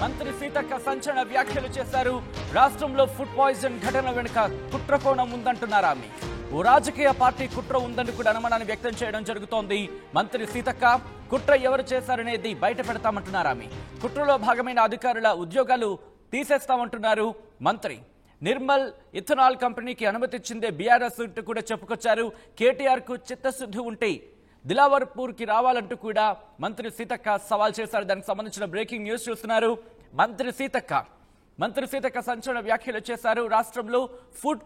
మంత్రి సీతక్క సంచలన వ్యాఖ్యలు చేశారు. రాష్ట్రంలో ఫుడ్ పాయిజన్ ఘటన వెనుక కుట్రకోణం ఉందంటున్నారు ఆమె. ఓ రాజకీయ పార్టీ కుట్ర ఉందని కూడా అనుమానాన్ని వ్యక్తం చేయడం జరుగుతోంది. మంత్రి సీతక్క కుట్ర ఎవరు చేశారనేది బయట పెడతామంటున్నారు ఆమె. కుట్రలో భాగమైన అధికారుల ఉద్యోగాలు తీసేస్తామంటున్నారు మంత్రి. నిర్మల్ ఇథనాల్ కంపెనీకి అనుమతి ఇచ్చిందే బీఆర్ఎస్ కూడా చెప్పుకొచ్చారు. కేటీఆర్ కు చిత్తశుద్ధి ఉంటే దిలావర్పూర్ కి రావాలంటూ కూడా మంత్రి సీతక్క సవాల్ చేశారు. దానికి సంబంధించిన బ్రేకింగ్ న్యూస్ చూస్తున్నారు. మంత్రి సీతక్క సంచలన వ్యాఖ్యలు చేశారు. రాష్ట్రంలో ఫుడ్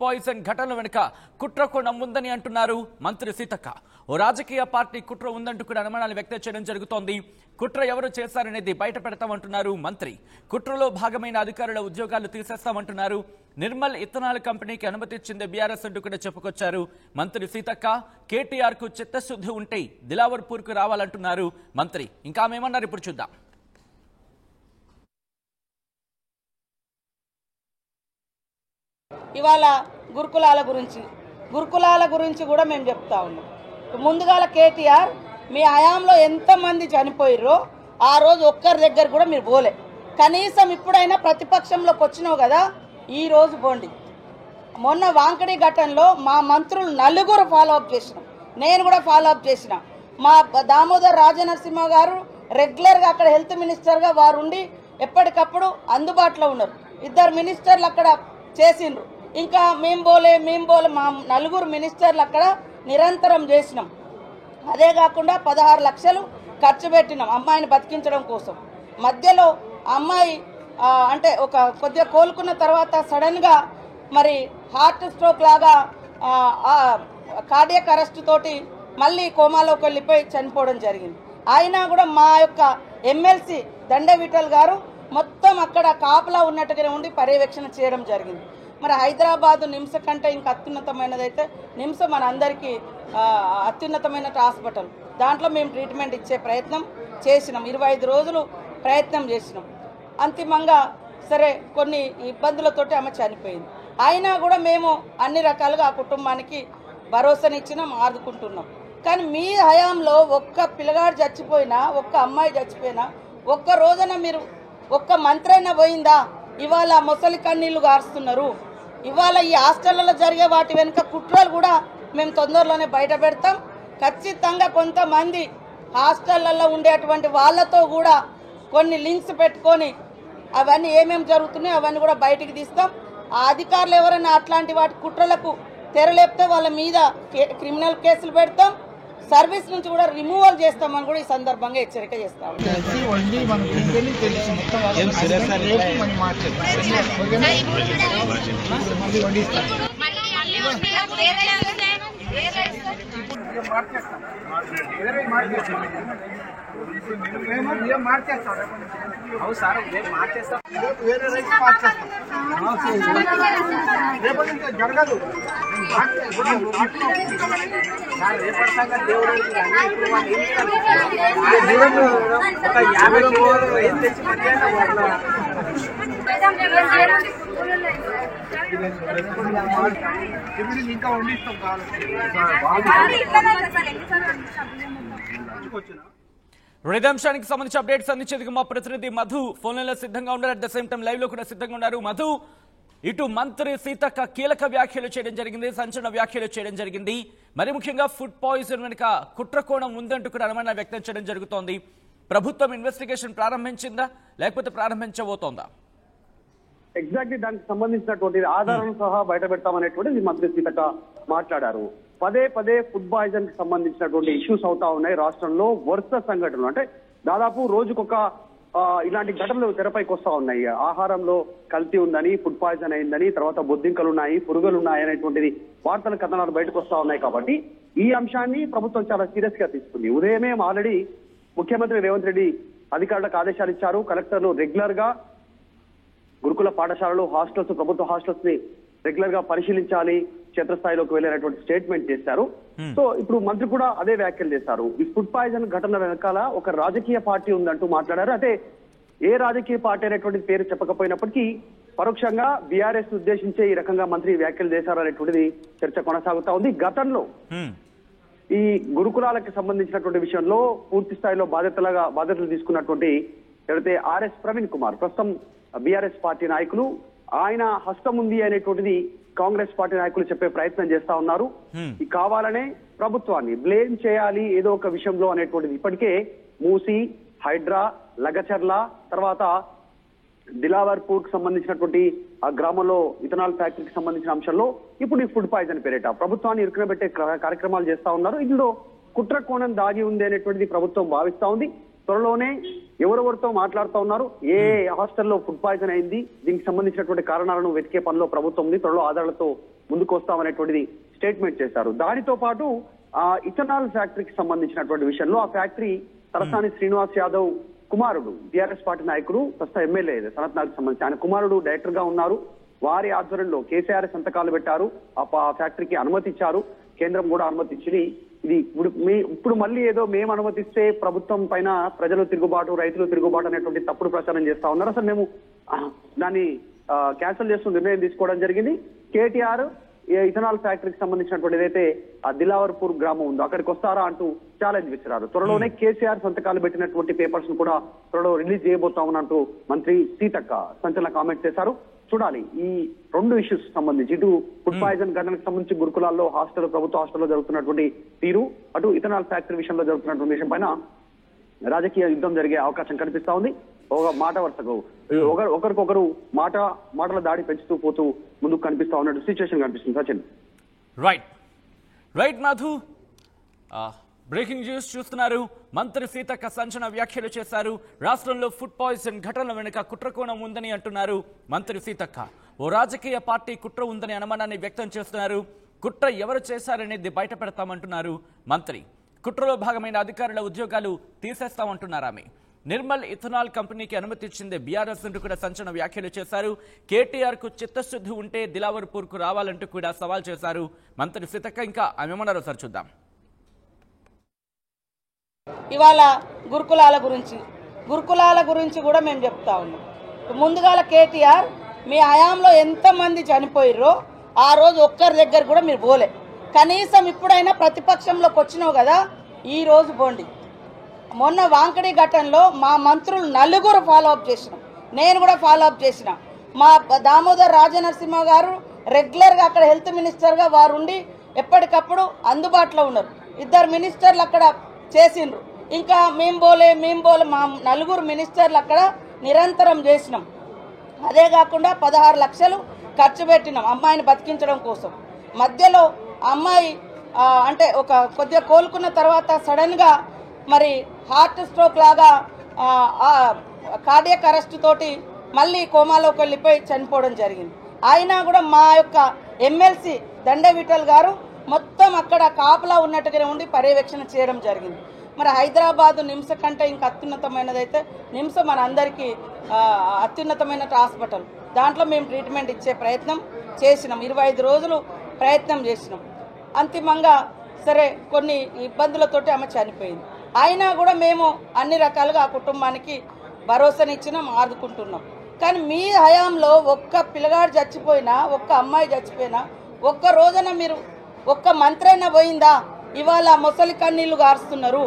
పాయిజన్ ఘటనల వెనుక కుట్రకోణం ఉందని అంటున్నారు మంత్రి సీతక్క. ఓ రాజకీయ పార్టీ కుట్ర ఉందంటూ కూడా అనుమానాలు వ్యక్తం చేయడం జరుగుతోంది. కుట్ర ఎవరు చేశారనేది బయట పెడతామంటున్నారు మంత్రి. కుట్రలో భాగమైన అధికారుల ఉద్యోగాలు తీసేస్తామంటున్నారు. నిర్మల్ ఇథనాల్ కంపెనీకి అనుమతి ఇచ్చింది బీఆర్ఎస్ అంటూ కూడా చెప్పుకొచ్చారు మంత్రి సీతక్క. కేటీఆర్ కు చిత్తశుద్ధి ఉంటే దిలావర్పూర్ కు రావాలంటున్నారు మంత్రి. ఇంకా మేమన్నారు ఇప్పుడు చూద్దాం. ఇవాళ గురుకులాల గురించి కూడా మేము చెప్తా ఉన్నాం. ముందుగాల కేటీఆర్ మీ హయాంలో ఎంతమంది చనిపోయిర్రో ఆ రోజు ఒక్కరి దగ్గర కూడా మీరు పోలే. కనీసం ఇప్పుడైనా ప్రతిపక్షంలోకి వచ్చినావు కదా, ఈ రోజు పోండి. మొన్న వాంకడి ఘటనలో మా మంత్రులు నలుగురు ఫాలోఅప్ చేసినాం, నేను కూడా ఫాలోఅప్ చేసిన. మా దామోదర్ రాజనరసింహ గారు రెగ్యులర్గా అక్కడ హెల్త్ మినిస్టర్గా వారు ఉండి ఎప్పటికప్పుడు అందుబాటులో ఉన్నారు. 2 మినిస్టర్లు అక్కడ చేసిండ్రు. ఇంకా మేము పోలే మా నలుగురు మినిస్టర్లు అక్కడ నిరంతరం చేసినాం. అదే కాకుండా 16 లక్షలు ఖర్చు పెట్టినాం అమ్మాయిని బతికించడం కోసం. మధ్యలో అమ్మాయి అంటే ఒక కొద్దిగా కోలుకున్న తర్వాత సడన్గా మరి హార్ట్ స్ట్రోక్ లాగా కార్డియక్ అరెస్ట్ తోటి మళ్ళీ కోమాలోకి వెళ్ళిపోయి చనిపోవడం జరిగింది. అయినా కూడా మా యొక్క ఎమ్మెల్సీ దండ విఠల్ గారు మొత్తం అక్కడ కాపలా ఉన్నట్టుగానే ఉండి పర్యవేక్షణ చేయడం జరిగింది. మరి హైదరాబాద్ నిమ్స్ కంటే ఇంకా అత్యున్నతమైనదైతే నిమ్స్ మన అందరికీ అత్యున్నతమైన హాస్పిటల్. దాంట్లో మేము ట్రీట్మెంట్ ఇచ్చే ప్రయత్నం చేసినాం. 25 రోజులు ప్రయత్నం చేసినాం. అంతిమంగా సరే కొన్ని ఇబ్బందులతోటి ఆమె చనిపోయింది. అయినా కూడా మేము అన్ని రకాలుగా ఆ కుటుంబానికి భరోసానిచ్చినాం, ఆదుకుంటున్నాం. కానీ మీ హయాంలో ఒక్క పిల్లగాడు చచ్చిపోయినా, ఒక్క అమ్మాయి చచ్చిపోయినా, ఒక్క రోజున మీరు ఒక్క మంత్రి అయినా పోయిందా? ఇవాళ మొసలి కన్నీళ్లు గారుస్తున్నారు. ఇవాళ ఈ హాస్టళ్లలో జరిగే వాటి వెనుక కుట్రలు కూడా మేము తొందరలోనే బయట పెడతాం. ఖచ్చితంగా కొంతమంది హాస్టళ్లలో ఉండేటువంటి వాళ్ళతో కూడా కొన్ని లింక్స్ పెట్టుకొని అవన్నీ ఏమేమి జరుగుతున్నాయో అవన్నీ కూడా బయటికి తీస్తాం. ఆ అధికారులు ఎవరైనా అట్లాంటి వాటి కుట్రలకు తెరలేపితే వాళ్ళ మీద క్రిమినల్ కేసులు పెడతాం. సర్వీస్ నుంచి కూడా రిమూవల్ చేస్తామని కూడా ఈ సందర్భంగా హెచ్చరిక చేస్తాం. జరగదు ఇంకా వండిస్తాం ఇదే అంశానికి సంబంధించి అప్డేట్స్ అందించేందుకు మా ప్రతినిధి మధు ఫోన్ లైన్లో సిద్ధంగా ఉన్నారు. At the same time live లో కూడా సిద్ధంగా ఉన్నారు. మధు, ఇటు మంత్రి సీతక్క కీలక వ్యాఖ్యలు చేయడం జరిగింది, సంచలన వ్యాఖ్యలు చేయడం జరిగింది. మరి ముఖ్యంగా ఫుడ్ పాయిజన్ వెనుక కుట్రకోణం ఉందంటూ కూడా అనుమానాలు వ్యక్తం చేయడం జరుగుతోంది. ప్రభుత్వం ఇన్వెస్టిగేషన్ ప్రారంభించిందా లేకపోతే ప్రారంభించబోతోందా? ఎగ్జాక్ట్లీ దానికి సంబంధించినటువంటి ఆధారాలు సహా బయట పెడతామనేటువంటి మంత్రి సీతక్క మాట్లాడారు. పదే ఫుడ్ పాయిజన్ కి సంబంధించినటువంటి ఇష్యూస్ అవుతా ఉన్నాయి రాష్ట్రంలో. వరుస సంఘటనలు అంటే దాదాపు రోజుకొక ఇలాంటి ఘటనలు తెరపైకి వస్తా ఉన్నాయి. ఆహారంలో కల్తీ ఉందని, ఫుడ్ పాయిజన్ అయిందని, తర్వాత బొద్దింకలు ఉన్నాయి, పురుగులు ఉన్నాయి అనేటువంటిది వార్తల కథనాలు బయటకు వస్తా ఉన్నాయి. కాబట్టి ఈ అంశాన్ని ప్రభుత్వం చాలా సీరియస్ గా తీసుకుంది. ఉదయమే ఆల్రెడీ ముఖ్యమంత్రి రేవంత్ రెడ్డి అధికారులకు ఆదేశాలు ఇచ్చారు. కలెక్టర్లు రెగ్యులర్ గా గురుకుల పాఠశాలలు, హాస్టల్స్, ప్రభుత్వ హాస్టల్స్ ని రెగ్యులర్ గా పరిశీలించాలి, క్షేత్రస్థాయిలోకి వెళ్ళేటటువంటి స్టేట్మెంట్ చేశారు. సో ఇప్పుడు మంత్రి కూడా అదే వ్యాఖ్యలు చేశారు. ఈ ఫుడ్ పాయిజన్ ఘటన వెనకాల ఒక రాజకీయ పార్టీ ఉందంటూ మాట్లాడారు. అంటే ఏ రాజకీయ పార్టీ అనేటువంటి పేరు చెప్పకపోయినప్పటికీ పరోక్షంగా బీఆర్ఎస్ ఉద్దేశించే ఈ రకంగా మంత్రి వ్యాఖ్యలు చేశారు అనేటువంటిది చర్చ కొనసాగుతా ఉంది. గతంలో ఈ గురుకులాలకు సంబంధించినటువంటి విషయంలో పూర్తి స్థాయిలో బాధ్యతలు తీసుకున్నటువంటి ఎవరైతే ఆర్ఎస్ ప్రవీణ్ కుమార్ ప్రస్తుతం బీఆర్ఎస్ పార్టీ నాయకులు, ఆయన హస్తం ఉంది అనేటువంటిది కాంగ్రెస్ పార్టీ నాయకులు చెప్పే ప్రయత్నం చేస్తా ఉన్నారు. ఈ కావాలనే ప్రభుత్వాన్ని బ్లేమ్ చేయాలి ఏదో ఒక విషయంలో అనేటువంటిది ఇప్పటికే మూసి, హైడ్రా, లగచర్ల, తర్వాత దిలావర్పూర్ కు సంబంధించినటువంటి ఆ గ్రామంలో ఇథనాల్ ఫ్యాక్టరీకి సంబంధించిన అంశంలో ఇప్పుడు ఈ ఫుడ్ పాయిజన్ పేరిట ప్రభుత్వాన్ని ఇరుకునబెట్టే కార్యక్రమాలు చేస్తా ఉన్నారు. ఇందులో కుట్ర కోణం దాగి ఉంది అనేటువంటిది ప్రభుత్వం భావిస్తా ఉంది. త్వరలోనే ఎవరెవరితో మాట్లాడుతూ ఉన్నారు, ఏ హాస్టల్లో ఫుడ్ పాయిజన్ అయింది, దీనికి సంబంధించినటువంటి కారణాలను వెతికే పనిలో ప్రభుత్వం ఉంది, త్వరలో ఆధారాలతో ముందుకు వస్తామనేటువంటిది స్టేట్మెంట్ చేశారు. దానితో పాటు ఇథనాల్ ఫ్యాక్టరీకి సంబంధించినటువంటి విషయంలో ఆ ఫ్యాక్టరీ తలసాని శ్రీనివాస్ యాదవ్ కుమారుడు, టీఆర్ఎస్ పార్టీ నాయకుడు, ప్రస్తుతం ఎమ్మెల్యే సనత్ నాగ్ సంబంధించి ఆయన కుమారుడు డైరెక్టర్ గా ఉన్నారు. వారి ఆధ్వర్యంలో కేసీఆర్ సంతకాలు పెట్టారు, ఆ ఫ్యాక్టరీకి అనుమతి ఇచ్చారు, కేంద్రం కూడా అనుమతి ఇచ్చింది. ఇది ఇప్పుడు మళ్ళీ ఏదో మేము అనుమతిస్తే ప్రభుత్వం పైన ప్రజలు తిరుగుబాటు, రైతులు తిరుగుబాటు అనేటువంటి తప్పుడు ప్రచారం చేస్తా ఉన్నారు. అసలు మేము దాన్ని క్యాన్సిల్ చేస్తూ నిర్ణయం తీసుకోవడం జరిగింది. కేటీఆర్ ఇథనాల్ ఫ్యాక్టరీకి సంబంధించినటువంటి ఏదైతే ఆ దిలావర్పూర్ గ్రామం ఉందో అక్కడికి వస్తారా అంటూ ఛాలెంజ్ విసిరారు. త్వరలోనే కేసీఆర్ సంతకాలు పెట్టినటువంటి పేపర్స్ ను కూడా త్వరలో రిలీజ్ చేయబోతామన్నట్టు మంత్రి సీతక్క సంచలన కామెంట్ చేశారు. చూడాలి ఈ రెండు ఇష్యూస్ సంబంధించి, ఇటు ఫుడ్ పాయిజన్ ఘటనకు సంబంధించి గురుకులాల్లో ప్రభుత్వ హాస్టల్లో జరుగుతున్నటువంటి తీరు, అటు ఇథనాల్ ఫ్యాక్టరీ విషయంలో జరుగుతున్నటువంటి విషయం పైన రాజకీయ యుద్ధం జరిగే అవకాశం కనిపిస్తా ఉంది. ఒక మాట వరుసకు ఒకరికొకరు మాటల దాడి పెంచుతూ పోతూ ముందుకు కనిపిస్తా ఉన్నట్టు సిచ్యువేషన్ కనిపిస్తుంది. Sachin. Right Madhu, breaking news చూస్తున్నారు. మంత్రి సీతక్క సంచలన వ్యాఖ్యలు చేశారు. రాష్ట్రంలో ఫుడ్ పాయిజన్ ఘటనల వెనుక కుట్రకోణం ఉందని అంటున్నారు మంత్రి సీతక్క. ఓ రాజకీయ పార్టీ కుట్ర ఉందని అనుమానాన్ని వ్యక్తం చేస్తున్నారు. కుట్ర ఎవరు చేశారనేది బయట పెడతామంటున్నారు మంత్రి. కుట్రలో భాగమైన అధికారుల ఉద్యోగాలు తీసేస్తామంటున్నారు ఆమె. నిర్మల్ ఇథనాల్ కంపెనీకి అనుమతి ఇచ్చింది బీఆర్ఎస్ అంటూ కూడా సంచలన వ్యాఖ్యలు చేశారు. కేటీఆర్ కు చిత్తశుద్ధి ఉంటే దిలావర్పూర్ కు రావాలంటూ కూడా సవాల్ చేశారు మంత్రి సీతక్క. ఇంకా ఆమె ఏమన్నారో సార్ చూద్దాం. ఇవాళ గురుకులాల గురించి కూడా మేము చెప్తా ఉన్నాం. ముందుగాల కేటీఆర్ మీ హయాంలో ఎంతమంది చనిపోయిర్రో ఆ రోజు ఒక్కరి దగ్గర కూడా మీరు పోలే. కనీసం ఇప్పుడైనా ప్రతిపక్షంలోకి వచ్చినావు కదా, ఈ రోజు పోండి. మొన్న వాంకడి ఘటనలో మా మంత్రులు నలుగురు ఫాలో అప్ చేసినాం, నేను కూడా ఫాలో అప్ చేసిన. మా దామోదర్ రాజనరసింహ గారు రెగ్యులర్గా అక్కడ హెల్త్ మినిస్టర్గా వారు ఉండి ఎప్పటికప్పుడు అందుబాటులో ఉన్నారు. 2 మినిస్టర్లు అక్కడ చేసిండ్రు. ఇంకా మేము పోలే మా నలుగురు మినిస్టర్లు అక్కడ నిరంతరం చేసినాం. అదే కాకుండా 16 లక్షలు ఖర్చు పెట్టినాం అమ్మాయిని బతికించడం కోసం. మధ్యలో అమ్మాయి అంటే ఒక కొద్దిగా కోలుకున్న తర్వాత సడన్గా మరి హార్ట్ స్ట్రోక్ లాగా కార్డియక్ అరెస్ట్ తోటి మళ్ళీ కోమాలోకి వెళ్ళిపోయి చనిపోవడం జరిగింది. అయినా కూడా మా యొక్క ఎమ్మెల్సీ దండ విఠల్ గారు మొత్తం అక్కడ కాపలా ఉన్నట్టుగానే ఉండి పర్యవేక్షణ చేయడం జరిగింది. మరి హైదరాబాదు నిమ్స్ కంటే ఇంకా అత్యున్నతమైనదైతే నిమ్స్ మన అందరికీ అత్యున్నతమైన హాస్పిటల్. దాంట్లో మేము ట్రీట్మెంట్ ఇచ్చే ప్రయత్నం చేసినాం. 25 రోజులు ప్రయత్నం చేసినాం. అంతిమంగా సరే కొన్ని ఇబ్బందులతోటి ఆమె చనిపోయింది. అయినా కూడా మేము అన్ని రకాలుగా ఆ కుటుంబానికి భరోసానిచ్చినాం, ఆదుకుంటున్నాం. కానీ మీ హయాంలో ఒక్క పిల్లగాడు చచ్చిపోయినా, ఒక్క అమ్మాయి చచ్చిపోయినా, ఒక్క రోజున మీరు ఒక్క మంత్రి అయినా పోయిందా? ఇవాళ మొసలి కన్నీళ్లు గారుస్తున్నారు.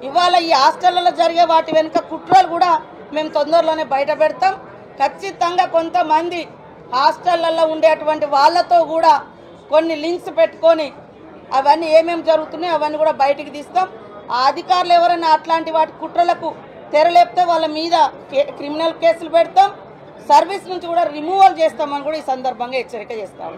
ఇవాళ ఈ హాస్టళ్లలో జరిగే వాటి వెనుక కుట్రలు కూడా మేము తొందరలోనే బయట పెడతాం. ఖచ్చితంగా కొంతమంది హాస్టళ్లలో ఉండేటువంటి వాళ్ళతో కూడా కొన్ని లింక్స్ పెట్టుకొని అవన్నీ ఏమేమి జరుగుతున్నాయో అవన్నీ కూడా బయటికి తీస్తాం. ఆ అధికారులు ఎవరైనా అట్లాంటి వాటి కుట్రలకు తెరలేపితే వాళ్ళ మీద క్రిమినల్ కేసులు పెడతాం, సర్వీస్ నుంచి కూడా రిమూవల్ చేస్తామని కూడా ఈ సందర్భంగా హెచ్చరిక చేస్తాం.